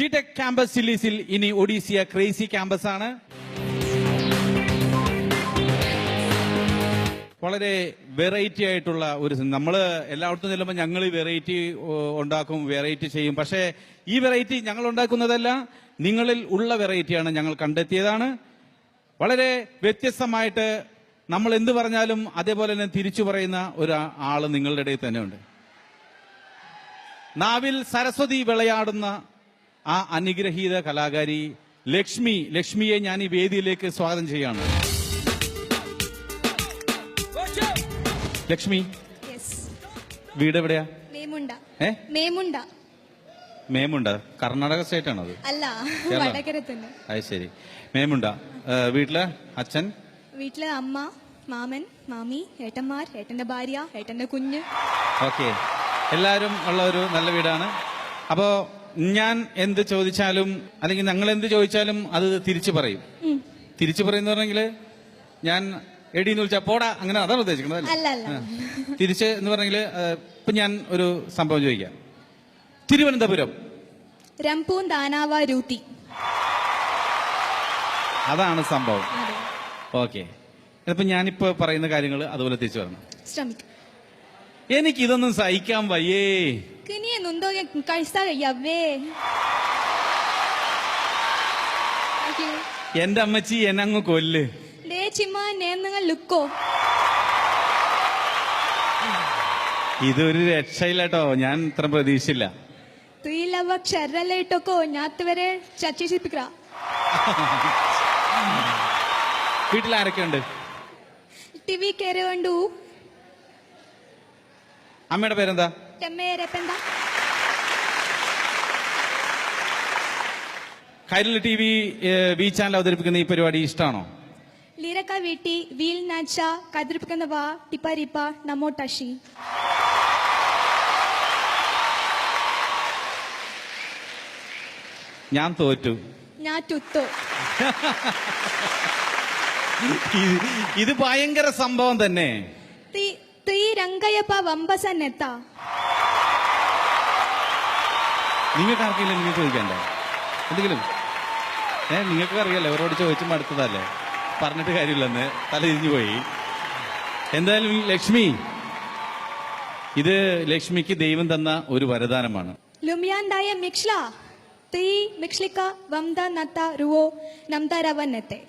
G-Tec campus ചില്ലീസിൽ ഇനി ഒഡീസിയ crazy campus ആണ്. വളരെ വെറൈറ്റി ആയിട്ടുള്ള ഒരു നമ്മൾ എല്ലായിടത്തും ചെല്ലുമ്പോൾ ഞങ്ങൾ വെറൈറ്റി ഉണ്ടാക്കും, വെറൈറ്റി ചെയ്യും. പക്ഷേ ഈ വെറൈറ്റി ഞങ്ങൾ ഉണ്ടാക്കുന്നതല്ല, നിങ്ങളിൽ ഉള്ള വെറൈറ്റിയാണ് ഞങ്ങൾ കണ്ടെത്തിയതാണ്. വളരെ വ്യത്യസ്തമായിട്ട് നമ്മൾ എന്ത് പറഞ്ഞാലും അതേപോലെ തന്നെ തിരിച്ചു പറയുന്ന ഒരു ആള് നിങ്ങളുടെ ഇടയിൽ തന്നെ ഉണ്ട്. നാവിൽ സരസ്വതി വിളയാടുന്ന ആ അനുഗ്രഹീത കലാകാരി ലക്ഷ്മിയെ ഞാൻ ഈ വേദിയിലേക്ക് സ്വാഗതം ചെയ്യാണ്. ലക്ഷ്മി, വീട് എവിടെയാ? മേമുണ്ട കർണാടക സ്റ്റേറ്റ് ആണോ? അത് അല്ല, അത് ശരി. മേമുണ്ട. വീട്ടില് അച്ഛൻ? വീട്ടില് അമ്മ, മാമൻ, മാമി, ഏട്ടന്മാർ, ഏട്ടന്റെ ഭാര്യ, ഏട്ടന്റെ കുഞ്ഞ്. ഓക്കെ, എല്ലാവരും ഉള്ള ഒരു നല്ല വീടാണ്. അപ്പോ ഞാൻ എന്ത് ചോദിച്ചാലും അല്ലെങ്കിൽ ഞങ്ങൾ എന്ത് ചോദിച്ചാലും അത് തിരിച്ചു പറയും. തിരിച്ചു പറയുന്ന പറഞ്ഞെങ്കിൽ ഞാൻ എടീന്ന് വിളിച്ചാ പോടാ, അങ്ങനെ അതാണ് ഉദ്ദേശിക്കുന്നത്. തിരിച്ച് എന്ന് പറഞ്ഞെങ്കിൽ ഇപ്പൊ ഞാൻ ഒരു സംഭവം ചോദിക്കാം. തിരുവനന്തപുരം രംപൂൻ ദാനാവ രൂത്തി, അതാണ് സംഭവം. ഓക്കെ, അപ്പൊ ഞാനിപ്പോ പറയുന്ന കാര്യങ്ങൾ അതുപോലെ തിരിച്ചു പറഞ്ഞു. എനിക്കിതൊന്നും സഹിക്കാൻ വയ്യേ. എന്റെ അമ്മച്ചി എന്നെ അങ്ങ് കൊല്ല്. ഇതൊരു രക്ഷയില്ലട്ടോ, ഞാൻ ഇത്ര പ്രതീക്ഷിച്ചില്ല. വീട്ടിൽ ആരൊക്കെ ഉണ്ട്? അമ്മയുടെ പേരെന്താ? കൈരളി TV വി ചാനൽ അവതരിപ്പിക്കുന്ന ഈ പരിപാടി ഇഷ്ടമാണോ? ലീരക്ക വീട്ടി വീൽ നാച്ച കതിരിപ്പിക്കുന്ന വാ ടിപ്പ റിപ്പ നമോ ടഷി. ഞാൻ തോറ്റു. ഞാൻ തുത്തു. ഇത് ഭയങ്കര സംഭവം തന്നെ. രംഗയപ്പ വമ്പസന്നെത്ത. നിങ്ങൾക്ക് ആർക്കെങ്കിലും നിങ്ങൾ ചോദിക്കണ്ടേ എന്തെങ്കിലും? നിങ്ങൾക്ക് അറിയാലോ, അവരോട് ചോദിച്ചും അടുത്തതല്ലേ, പറഞ്ഞിട്ട് കാര്യമില്ലെന്ന് തലതിരിഞ്ഞു പോയി. എന്തായാലും ലക്ഷ്മി, ഇത് ലക്ഷ്മിക്ക് ദൈവം തന്ന ഒരു വരദാനമാണ്. ലുമിയാണ്ടായ മിക്ഷ്ല തീ മിക്ഷ്ലിക്ക വംദ നത്ത റുവോ നംദ രവന്നത്തെ.